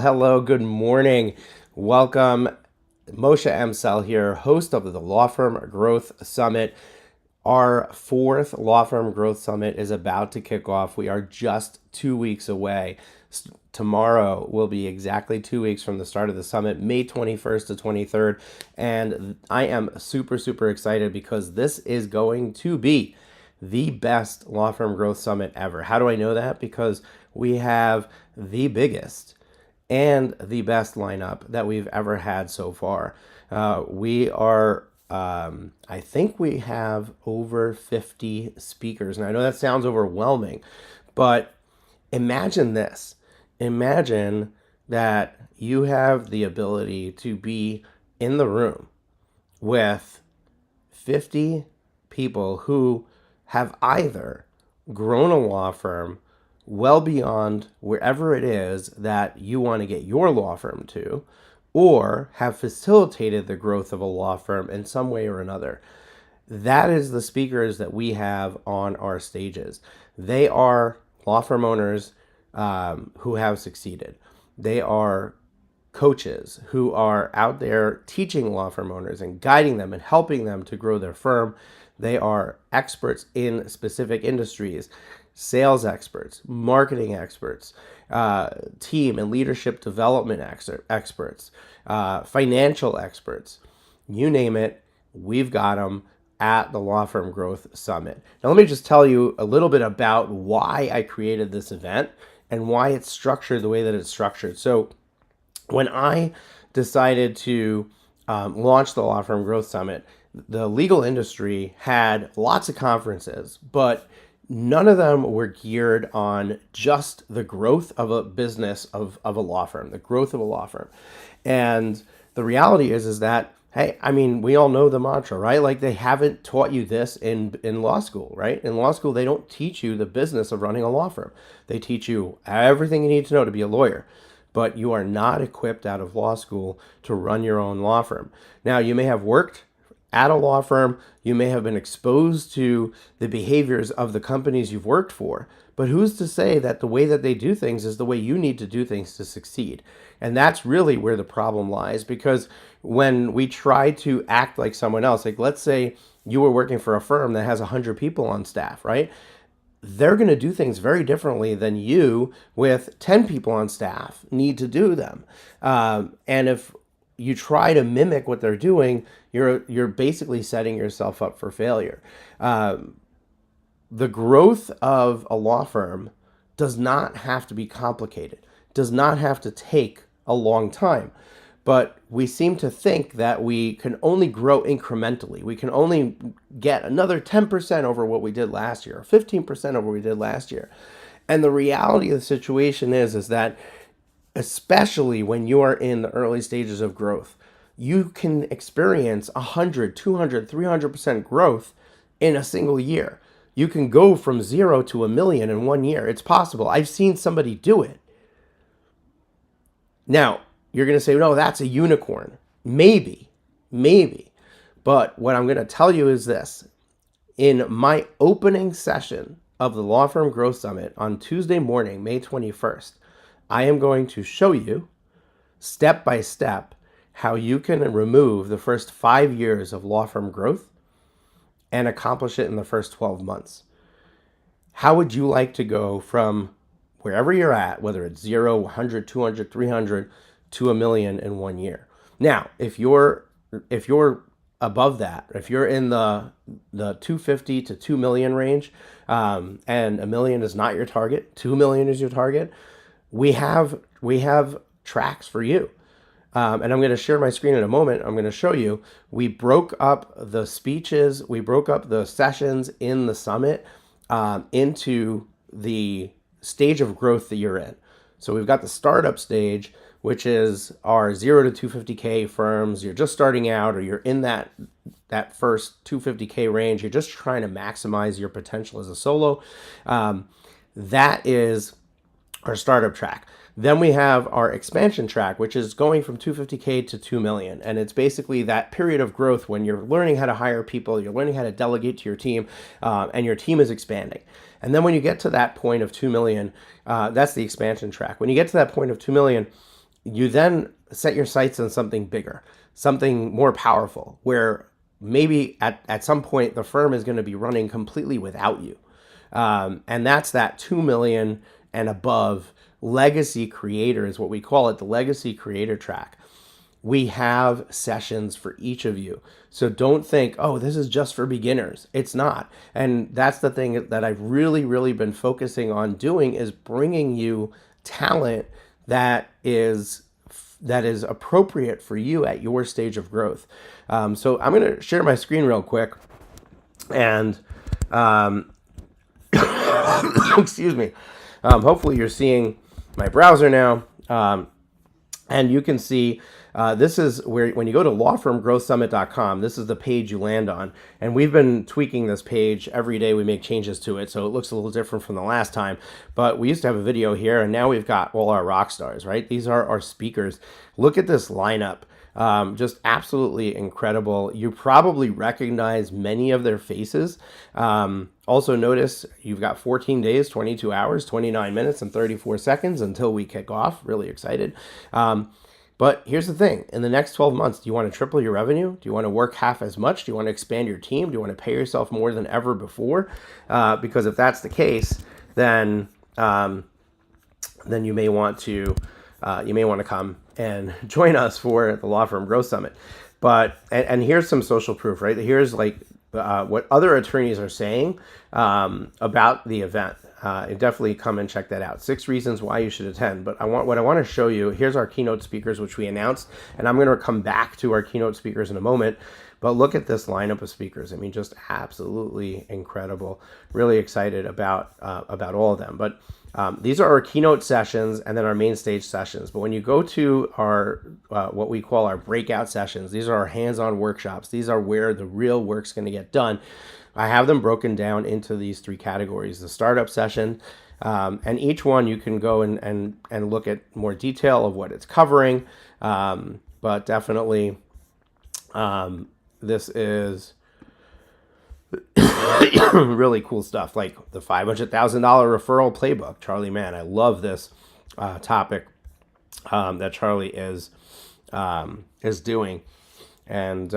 hello, good morning. Welcome. Moshe Emsel here, host of the Law Firm Growth Summit. Our fourth Law Firm Growth Summit is about to kick off. We are just 2 weeks away. Tomorrow will be exactly 2 weeks from the start of the summit, May 21st to 23rd. And I am super excited because this is going to be the best Law Firm Growth Summit ever. How do I know that? Because we have the biggest and the best lineup that we've ever had so far. I think we have over 50 speakers. And I know that sounds overwhelming, but imagine this. Imagine that you have the ability to be in the room with 50 people who have either grown a law firm well beyond wherever it is that you want to get your law firm to, or have facilitated the growth of a law firm in some way or another. That is the speakers that we have on our stages. They are law firm owners who have succeeded. They are coaches who are out there teaching law firm owners and guiding them and helping them to grow their firm. They are experts in specific industries, sales experts, marketing experts, team and leadership development experts, financial experts. You name it, we've got them at the Law Firm Growth Summit. Now, let me just tell you a little bit about why I created this event and why it's structured the way that it's structured. So when I decided to launch the Law Firm Growth Summit, the legal industry had lots of conferences, but none of them were geared on just the growth of a business of a law firm, the growth of a law firm. And the reality is that, hey, I mean, we all know the mantra, right? Like, they haven't taught you this in law school, right? In law school, they don't teach you the business of running a law firm. They teach you everything you need to know to be a lawyer, but you are not equipped out of law school to run your own law firm. Now, you may have worked at a law firm, you may have been exposed to the behaviors of the companies you've worked for, but who's to say that the way that they do things is the way you need to do things to succeed? And that's really where the problem lies, because when we try to act like someone else, like let's say you were working for a firm that has 100 people on staff, right? They're going to do things very differently than you with 10 people on staff need to do them. And if you try to mimic what they're doing, you're basically setting yourself up for failure. The growth of a law firm does not have to be complicated, does not have to take a long time. But we seem to think that we can only grow incrementally. We can only get another 10% over what we did last year, or 15% over what we did last year. And the reality of the situation is that especially when you are in the early stages of growth, you can experience 100, 200, 300% growth in a single year. You can go from 0 to 1 million in 1 year. It's possible. I've seen somebody do it. Now, you're going to say, no, that's a unicorn. Maybe. But what I'm going to tell you is this. In my opening session of the Law Firm Growth Summit on Tuesday morning, May 21st, I am going to show you step by step how you can remove the first 5 years of law firm growth and accomplish it in the first 12 months. How would you like to go from wherever you're at, whether it's 0, 100, 200, 300, to 1 million in 1 year? Now, if you're above that, if you're in the 250 to 2 million range, and 1 million is not your target, 2 million is your target, we have tracks for you. And I'm going to share my screen in a moment. I'm going to show you. We broke up the speeches, we broke up the sessions in the summit into the stage of growth that you're in. So we've got the startup stage, which is our 0 to 250K firms. You're just starting out, or you're in that first 250K range. You're just trying to maximize your potential as a solo. That is our startup track. Then we have our expansion track, which is going from 250K to 2 million. And it's basically that period of growth when you're learning how to hire people, you're learning how to delegate to your team, and your team is expanding. And then when you get to that point of 2 million, that's the expansion track. When you get to that point of 2 million, you then set your sights on something bigger, something more powerful, where maybe at some point the firm is going to be running completely without you. And that's that 2 million and above legacy creator is what we call it, the legacy creator track. We have sessions for each of you. So don't think, oh, this is just for beginners. It's not. And that's the thing that I've really, really been focusing on doing, is bringing you talent that is appropriate for you at your stage of growth. So I'm going to share my screen real quick, and excuse me. Hopefully you're seeing my browser now, and you can see this is where, when you go to lawfirmgrowthsummit.com, this is the page you land on. And we've been tweaking this page every day. We make changes to it, so it looks a little different from the last time. But we used to have a video here, and now we've got all our rock stars, right? These are our speakers. Look at this lineup. Just absolutely incredible. You probably recognize many of their faces. Also notice you've got 14 days, 22 hours, 29 minutes, and 34 seconds until we kick off. Really excited. But here's the thing. In the next 12 months, do you want to triple your revenue? Do you want to work half as much? Do you want to expand your team? Do you want to pay yourself more than ever before? Because if that's the case, then you may want to come and join us for the Law Firm Growth Summit. But and here's some social proof, right? Here's like what other attorneys are saying about the event. Definitely come and check that out. 6 reasons why you should attend. But what I want to show you, here's our keynote speakers, which we announced, and I'm going to come back to our keynote speakers in a moment. But look at this lineup of speakers. I mean, just absolutely incredible. Really excited about all of them. But these are our keynote sessions and then our main stage sessions. But when you go to our what we call our breakout sessions, these are our hands-on workshops. These are where the real work's going to get done. I have them broken down into these 3 categories: the startup session, and each one you can go and look at more detail of what it's covering. But definitely, this is really cool stuff, like the $500,000 referral playbook. Charlie, man, I love this topic that Charlie is doing. And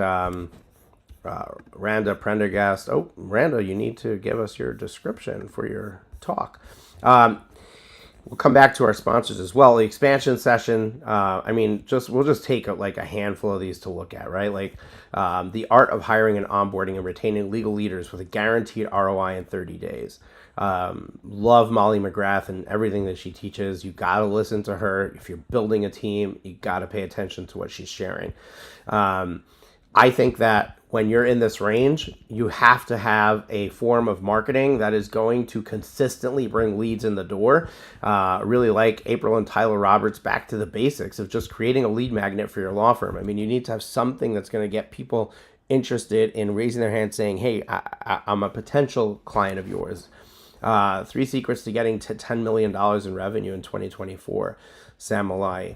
Randa Prendergast. Oh, Randa, you need to give us your description for your talk. We'll come back to our sponsors as well. The expansion session, I mean, we'll just take like a handful of these to look at, right? Like the art of hiring and onboarding and retaining legal leaders with a guaranteed ROI in 30 days. Love Molly McGrath and everything that she teaches. You got to listen to her. If you're building a team, you got to pay attention to what she's sharing. I think that when you're in this range, you have to have a form of marketing that is going to consistently bring leads in the door. Really like April and Tyler Roberts' back to the basics of just creating a lead magnet for your law firm. I mean, you need to have something that's going to get people interested in raising their hand saying, hey, I'm a potential client of yours. 3 secrets to getting to $10 million in revenue in 2024. Sam Malai.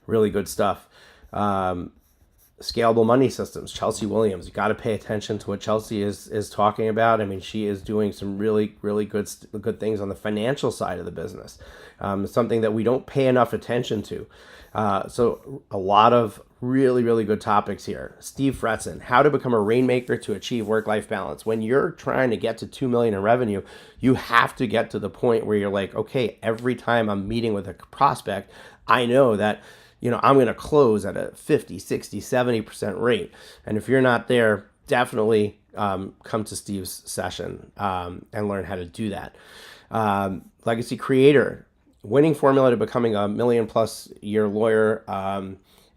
Really good stuff. Scalable money systems, Chelsea Williams. You got to pay attention to what Chelsea is talking about. I mean, she is doing some really, really good things on the financial side of the business. Something that we don't pay enough attention to. So a lot of really, really good topics here. Steve Fretson, how to become a rainmaker to achieve work-life balance. When you're trying to get to 2 million in revenue, you have to get to the point where you're like, okay, every time I'm meeting with a prospect, I know that I'm going to close at a 50, 60, 70% rate. And if you're not there, definitely come to Steve's session and learn how to do that. Legacy creator, winning formula to becoming a $1 million+ year lawyer.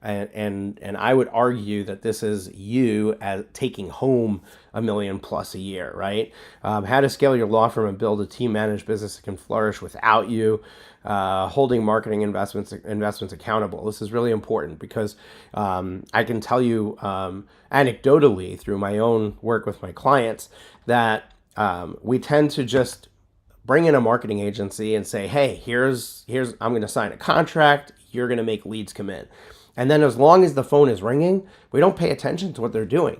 And I would argue that this is you as taking home $1 million+ a year, right? How to scale your law firm and build a team managed business that can flourish without you. Holding marketing investments accountable. This is really important because I can tell you anecdotally through my own work with my clients that we tend to just bring in a marketing agency and say, hey, here's I'm going to sign a contract. You're going to make leads come in. And then as long as the phone is ringing, we don't pay attention to what they're doing.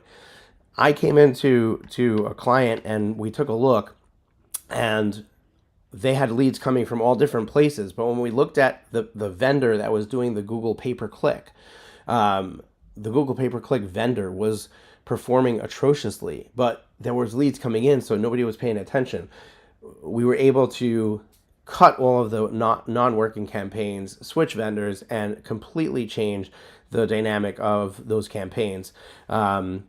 I came into a client and we took a look, and they had leads coming from all different places. But when we looked at the vendor that was doing the Google pay-per-click, the Google pay-per-click vendor was performing atrociously, but there was leads coming in, so nobody was paying attention. We were able to cut all of the non-working campaigns, switch vendors, and completely change the dynamic of those campaigns, and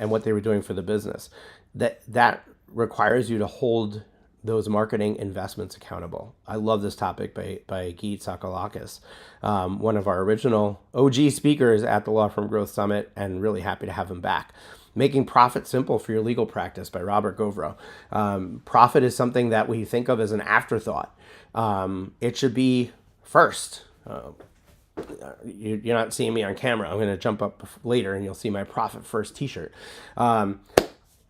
what they were doing for the business. That requires you to hold those marketing investments accountable. I love this topic by Guy Tsakalakis, one of our original OG speakers at the Law Firm Growth Summit, and really happy to have him back. Making Profit Simple for Your Legal Practice by Robert Govro. Profit is something that we think of as an afterthought. It should be first. You're not seeing me on camera. I'm going to jump up later and you'll see my Profit First t-shirt.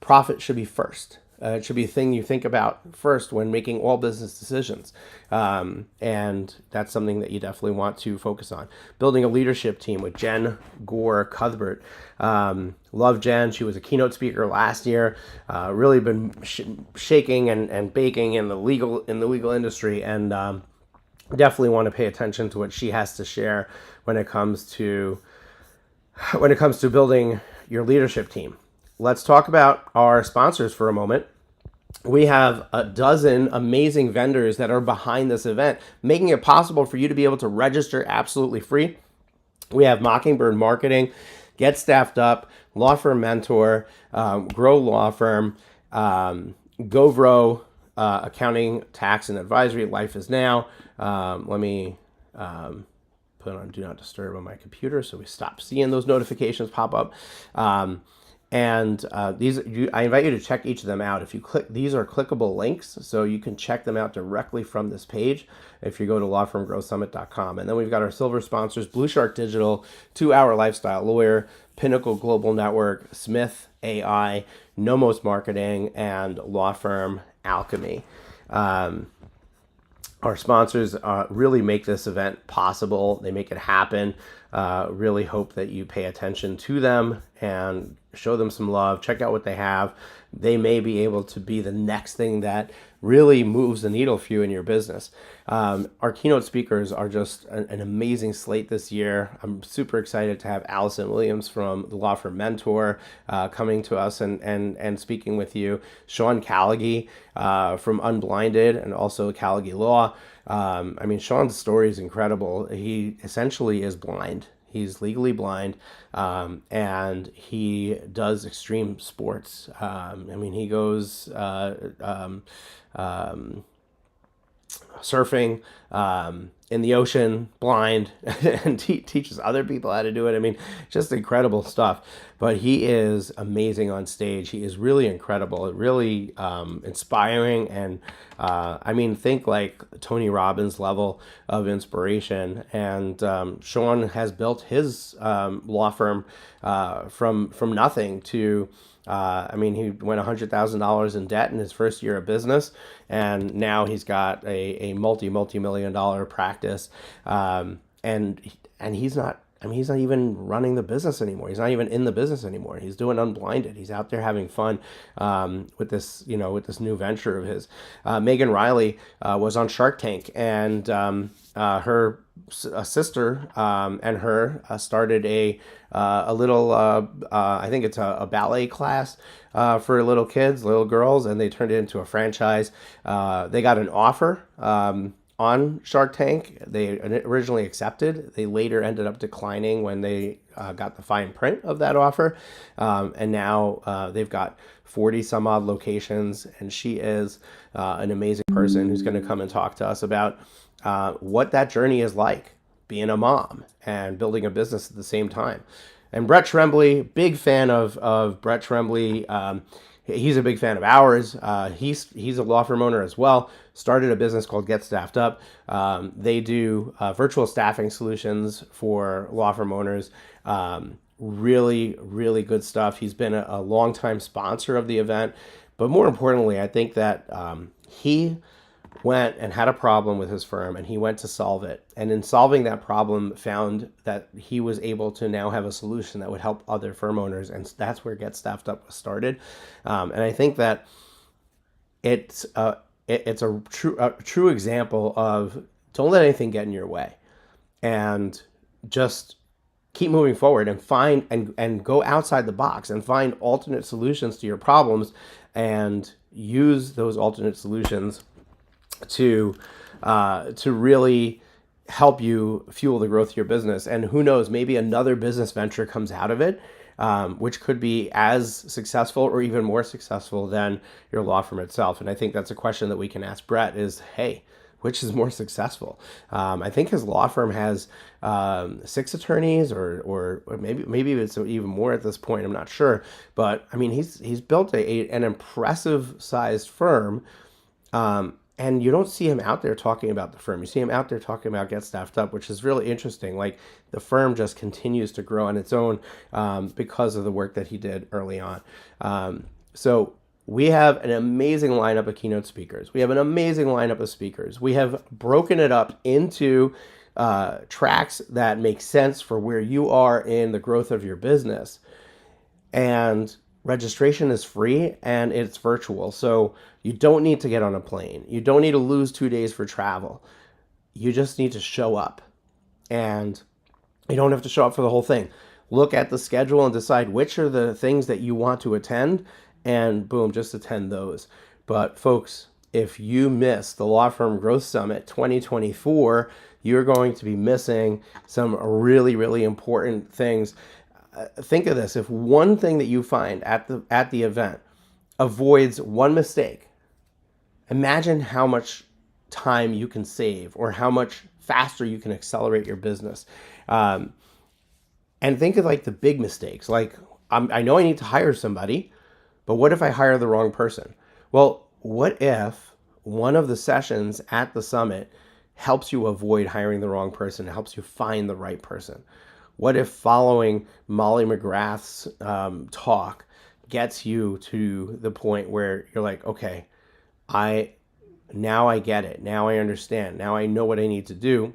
Profit should be first. It should be a thing you think about first when making all business decisions. And that's something that you definitely want to focus on. Building a leadership team with Jen Gore Cuthbert. Love Jen. She was a keynote speaker last year. Really been shaking and baking in the legal industry, and definitely want to pay attention to what she has to share when it comes to building your leadership team. Let's talk about our sponsors for a moment. We have a dozen amazing vendors that are behind this event, making it possible for you to be able to register absolutely free. We have Mockingbird Marketing, Get Staffed Up, Law Firm Mentor, Grow Law Firm, Govro, Accounting, Tax, and Advisory, Life is Now. Let me put on Do Not Disturb on my computer so we stop seeing those notifications pop up. I invite you to check each of them out. If you click, these are clickable links, so you can check them out directly from this page if you go to lawfirmgrowthsummit.com. And then we've got our silver sponsors: Blue Shark Digital, 2 Hour Lifestyle Lawyer, Pinnacle Global Network, Smith AI, Nomos Marketing, and Law Firm Alchemy. Our sponsors really make this event possible. They make it happen. Really hope that you pay attention to them and show them some love. Check out what they have. They may be able to be the next thing that really moves the needle for you in your business. Our keynote speakers are just an amazing slate this year. I'm super excited to have Allison Williams from the Law Firm Mentor coming to us and speaking with you. Sean Callaghy from Unblinded, and also Callaghy Law. Sean's story is incredible. He essentially is blind. He's legally blind, and he does extreme sports. He goes surfing in the ocean, blind, and teaches other people how to do it. Just incredible stuff. But he is amazing on stage. He is really incredible, really inspiring, and think like Tony Robbins level of inspiration. And Sean has built his law firm from nothing to. He went $100,000 in debt in his first year of business, and now he's got a multi-million dollar practice. And he's not even running the business anymore. He's not even in the business anymore. He's doing Unblinded. He's out there having fun with this new venture of his. Megan Riley was on Shark Tank, and her sister and her started a little, I think it's a ballet class for little kids, little girls, and they turned it into a franchise. They got an offer on Shark Tank. They originally accepted. They later ended up declining when they got the fine print of that offer. And now they've got 40 some odd locations, and she is an amazing person who's going to come and talk to us about what that journey is like, being a mom and building a business at the same time. And Brett Tremblay, big fan of Brett Tremblay. He's a big fan of ours. He's a law firm owner as well. Started a business called Get Staffed Up. They do virtual staffing solutions for law firm owners. Really, really good stuff. He's been a longtime sponsor of the event. But more importantly, I think that he went and had a problem with his firm, and he went to solve it. And in solving that problem, found that he was able to now have a solution that would help other firm owners. And that's where Get Staffed Up was started. And I think that it's it's a true example of don't let anything get in your way, and just keep moving forward and find and go outside the box and find alternate solutions to your problems, and use those alternate solutions to really help you fuel the growth of your business. And who knows, maybe another business venture comes out of it, which could be as successful or even more successful than your law firm itself. And I think that's a question that we can ask Brett is, hey, which is more successful? I think his law firm has 6 attorneys, or maybe it's even more at this point. I'm not sure, but I mean, he's built an impressive sized firm. And you don't see him out there talking about the firm. You see him out there talking about Get Staffed Up, which is really interesting. Like, the firm just continues to grow on its own because of the work that he did early on. So we have an amazing lineup of keynote speakers. We have an amazing lineup of speakers. We have broken it up into tracks that make sense for where you are in the growth of your business. And registration is free and it's virtual. So you don't need to get on a plane. You don't need to lose 2 days for travel. You just need to show up. And you don't have to show up for the whole thing. Look at the schedule and decide which are the things that you want to attend, and boom, just attend those. But folks, if you miss the Law Firm Growth Summit 2024, you're going to be missing some really, really important things. Think of this. If one thing that you find at the event avoids one mistake, imagine how much time you can save, or how much faster you can accelerate your business. And think of like the big mistakes. Like, I know I need to hire somebody, but what if I hire the wrong person? Well, what if one of the sessions at the summit helps you avoid hiring the wrong person, helps you find the right person? What if following Molly McGrath's talk gets you to the point where you're like, okay, now I get it. Now I understand. Now I know what I need to do.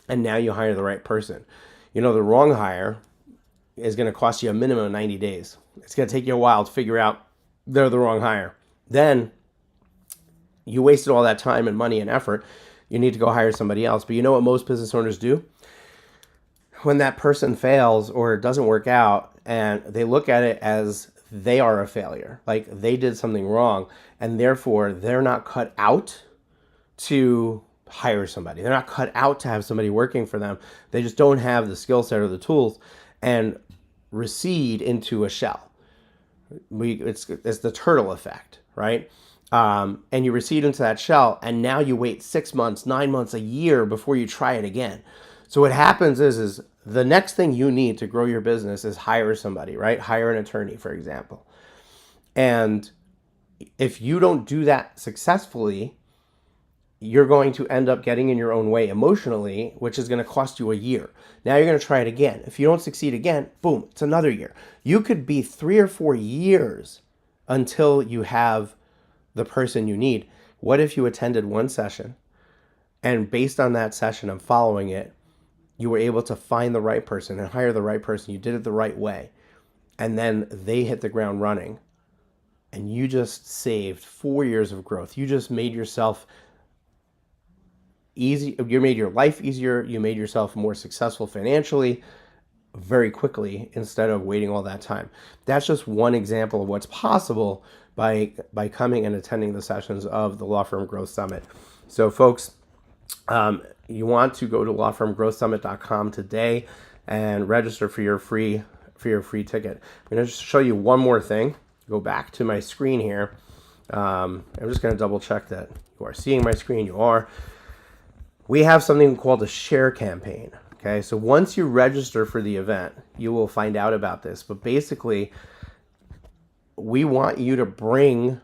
And now you hire the right person. You know, the wrong hire is going to cost you a minimum of 90 days. It's going to take you a while to figure out they're the wrong hire. Then you wasted all that time and money and effort. You need to go hire somebody else. But you know what most business owners do? When that person fails or doesn't work out, and they look at it as they are a failure, like they did something wrong, and therefore they're not cut out to hire somebody. They're not cut out to have somebody working for them. They just don't have the skill set or the tools, and recede into a shell. It's the turtle effect, right? And you recede into that shell, and now you wait 6 months, 9 months, a year before you try it again. So what happens is the next thing you need to grow your business is hire somebody, right? Hire an attorney, for example. And if you don't do that successfully, you're going to end up getting in your own way emotionally, which is going to cost you a year. Now you're going to try it again. If you don't succeed again, boom, it's another year. You could be 3 or 4 years until you have the person you need. What if you attended one session, and based on that session and following it, you were able to find the right person and hire the right person. You did it the right way. And then they hit the ground running. And you just saved 4 years of growth. You just made yourself easy. You made your life easier. You made yourself more successful financially very quickly instead of waiting all that time. That's just one example of what's possible by coming and attending the sessions of the Law Firm Growth Summit. So folks, you want to go to lawfirmgrowthsummit.com today and register for your free ticket. I'm going to just show you one more thing. Go back to my screen here. I'm just going to double check that you are seeing my screen. You are. We have something called a share campaign. Okay, so once you register for the event, you will find out about this. But basically, we want you to bring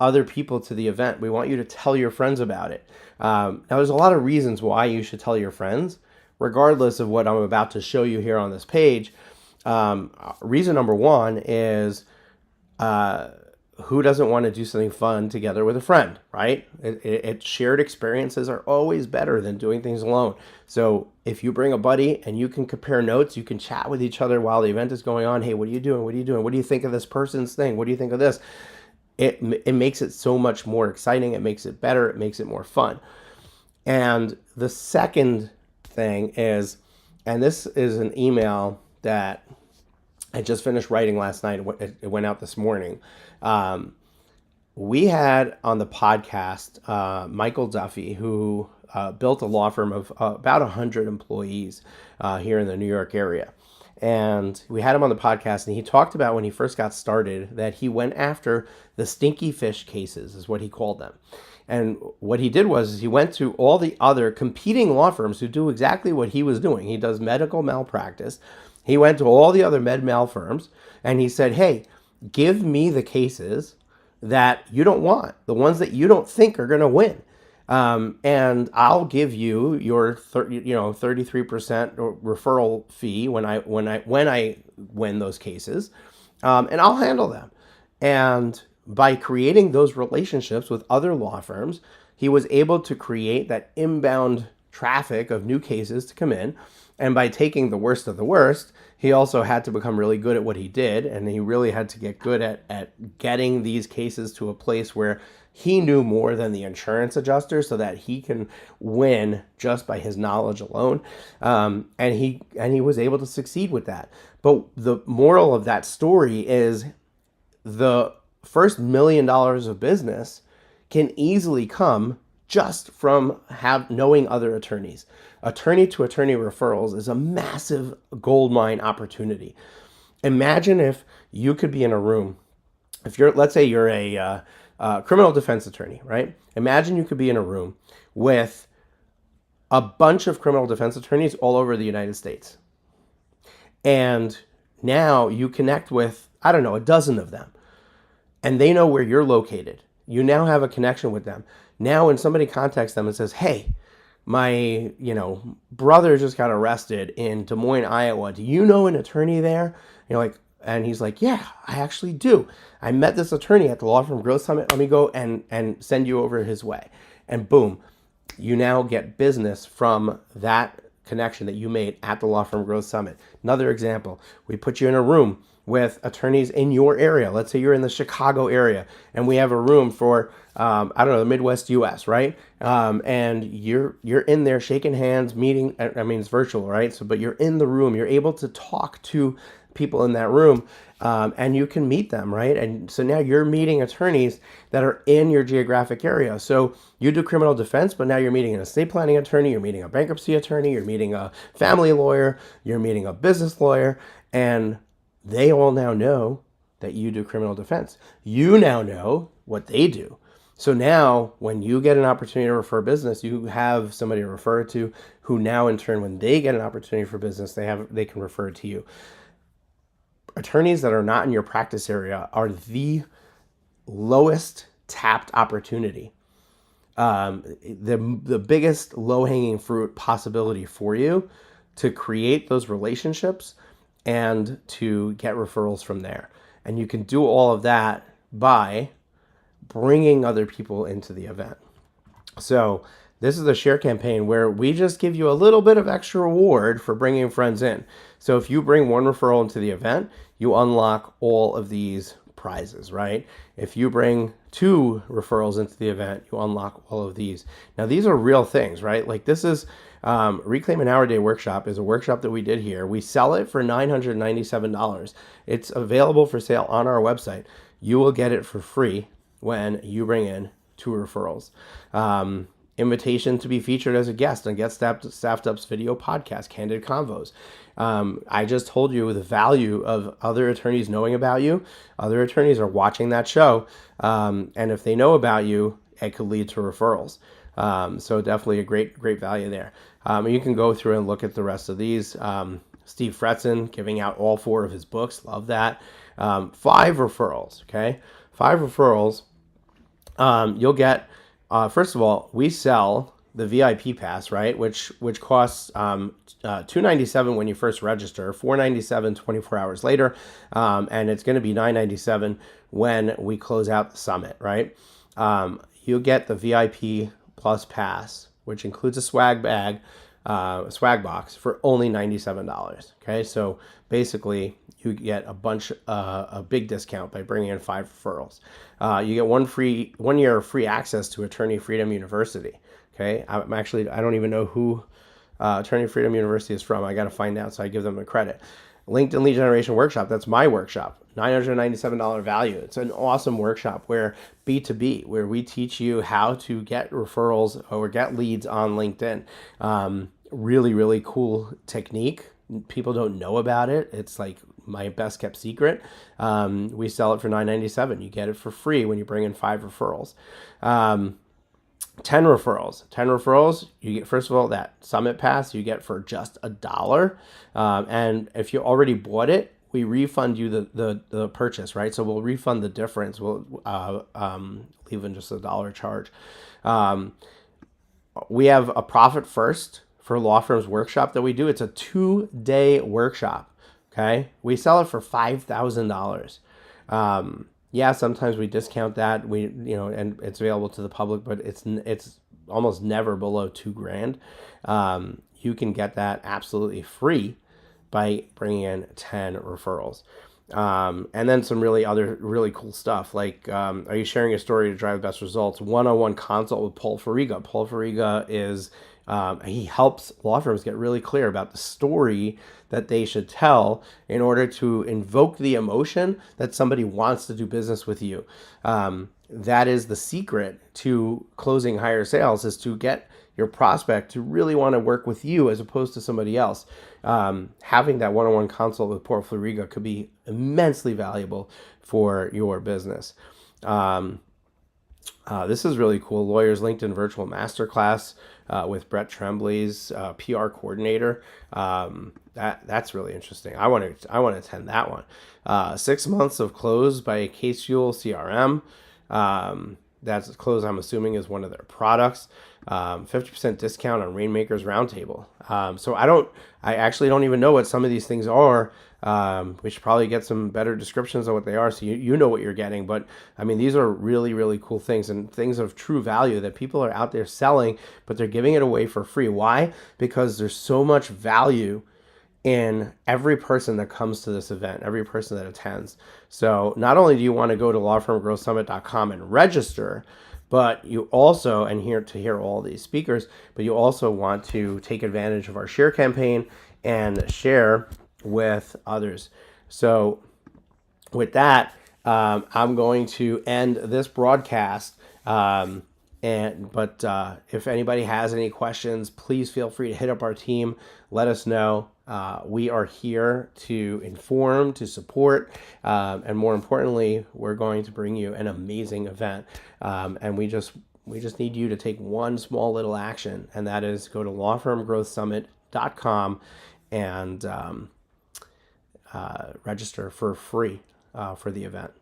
other people to the event. We want you to tell your friends about it. Now, there's a lot of reasons why you should tell your friends, regardless of what I'm about to show you here on this page. Reason number one is who doesn't want to do something fun together with a friend, right? Shared experiences are always better than doing things alone. So if you bring a buddy and you can compare notes, you can chat with each other while the event is going on. Hey, what are you doing? What are you doing? What do you think of this person's thing? What do you think of this? it makes it so much more exciting. It makes it better. It makes it more fun. And the second thing is, and this is an email that I just finished writing last night. It went out this morning. We had on the podcast Michael Duffy, who built a law firm of about 100 employees here in the New York area. And we had him on the podcast, and he talked about when he first got started that he went after the stinky fish cases, is what he called them. And what he did was he went to all the other competing law firms who do exactly what he was doing. He does medical malpractice. He went to all the other med mal firms, and he said, hey, give me the cases that you don't want, the ones that you don't think are going to win. And I'll give you your 33% referral fee when I win those cases, and I'll handle them. And by creating those relationships with other law firms, he was able to create that inbound traffic of new cases to come in. And by taking the worst of the worst, he also had to become really good at what he did. And he really had to get good at getting these cases to a place where he knew more than the insurance adjuster so that he can win just by his knowledge alone. And he was able to succeed with that. But the moral of that story is the first $1 million of business can easily come just from knowing other attorneys. Attorney to attorney referrals is a massive goldmine opportunity. Imagine if you could be in a room. If let's say you're a criminal defense attorney, right? Imagine you could be in a room with a bunch of criminal defense attorneys all over the United States. And now you connect with, I don't know, a dozen of them. And they know where you're located. You now have a connection with them. Now when somebody contacts them and says, hey, my brother just got arrested in Des Moines, Iowa. Do you know an attorney there? And he's like, yeah, I actually do. I met this attorney at the Law Firm Growth Summit. Let me go and send you over his way. And boom, you now get business from that connection that you made at the Law Firm Growth Summit. Another example, we put you in a room with attorneys in your area. Let's say you're in the Chicago area and we have a room for, the Midwest US, right? And you're in there shaking hands, meeting, it's virtual, right? But you're in the room, you're able to talk to people in that room, and you can meet them, right? And so now you're meeting attorneys that are in your geographic area. So you do criminal defense, but now you're meeting an estate planning attorney, you're meeting a bankruptcy attorney, you're meeting a family lawyer, you're meeting a business lawyer, and they all now know that you do criminal defense. You now know what they do. So now when you get an opportunity to refer business, you have somebody to refer it to who now in turn, when they get an opportunity for business, they can refer it to you. Attorneys that are not in your practice area are the lowest tapped opportunity. The biggest low-hanging fruit possibility for you to create those relationships and to get referrals from there. And you can do all of that by bringing other people into the event. So this is a share campaign where we just give you a little bit of extra reward for bringing friends in. So if you bring one referral into the event, you unlock all of these prizes, right? If you bring 2 referrals into the event, you unlock all of these. Now, these are real things, right? Like this is Reclaim an Hour Day workshop is a workshop that we did here. We sell it for $997. It's available for sale on our website. You will get it for free when you bring in 2 referrals. Invitation to be featured as a guest on Get Staffed Up's video podcast, Candid Convos. I just told you the value of other attorneys knowing about you. Other attorneys are watching that show. And if they know about you, it could lead to referrals. So definitely a great value there. You can go through and look at the rest of these. Steve Fretzen giving out all 4 of his books. Love that. 5 referrals, okay? 5 referrals. You'll get, first of all, we sell the VIP pass, right? Which costs $297 when you first register, $497 24 hours later, and it's going to be $997 when we close out the summit, right? You'll get the VIP Plus pass, which includes a swag bag, swag box for only $97. Okay, so basically you get a big discount by bringing in 5 referrals. You get 1 year of free access to Attorney Freedom University. Okay, I don't even know who Attorney Freedom University is from. I got to find out, so I give them the credit. LinkedIn Lead Generation Workshop, that's my workshop. $997 value. It's an awesome workshop where B2B, where we teach you how to get referrals or get leads on LinkedIn. Really, really cool technique. People don't know about it. It's like my best kept secret. We sell it for $997. You get it for free when you bring in 5 referrals. 10 referrals. 10 referrals, you get, first of all, that Summit Pass you get for just $1. And if you already bought it, we refund you the purchase, right? So we'll refund the difference. We'll leave in just $1 charge. We have a Profit First for law firms workshop that we do. It's a 2-day workshop. Okay, we sell it for $5,000. Yeah, sometimes we discount that. And it's available to the public, but it's almost never below $2,000. You can get that absolutely free by bringing in 10 referrals. And then some really cool stuff like, are you sharing a story to drive the best results? One-on-one consult with Paul Fariga. Paul Fariga is, he helps law firms get really clear about the story that they should tell in order to invoke the emotion that somebody wants to do business with you. That is the secret to closing higher sales, is to get your prospect to really want to work with you as opposed to somebody else. Having that one-on-one consult with Paul Fariga could be immensely valuable for your business. This is really cool. Lawyers LinkedIn Virtual Masterclass with Brett Tremblay's PR coordinator. That's really interesting. I want to attend that one. 6 months of Close by Case Fuel CRM. That's Close, I'm assuming, is one of their products. 50% discount on Rainmakers Roundtable. So I actually don't even know what some of these things are. We should probably get some better descriptions of what they are, so you know what you're getting. But I mean, these are really, really cool things and things of true value that people are out there selling, but they're giving it away for free. Why? Because there's so much value in every person that comes to this event, every person that attends. So not only do you want to go to lawfirmgrowthsummit.com and register, but you also, and hear all these speakers, but you also want to take advantage of our share campaign and share with others. So with that, I'm going to end this broadcast. But if anybody has any questions, please feel free to hit up our team. Let us know. We are here to inform, to support, and more importantly, we're going to bring you an amazing event. And we just need you to take one small little action, and that is go to lawfirmgrowthsummit.com and register for free for the event.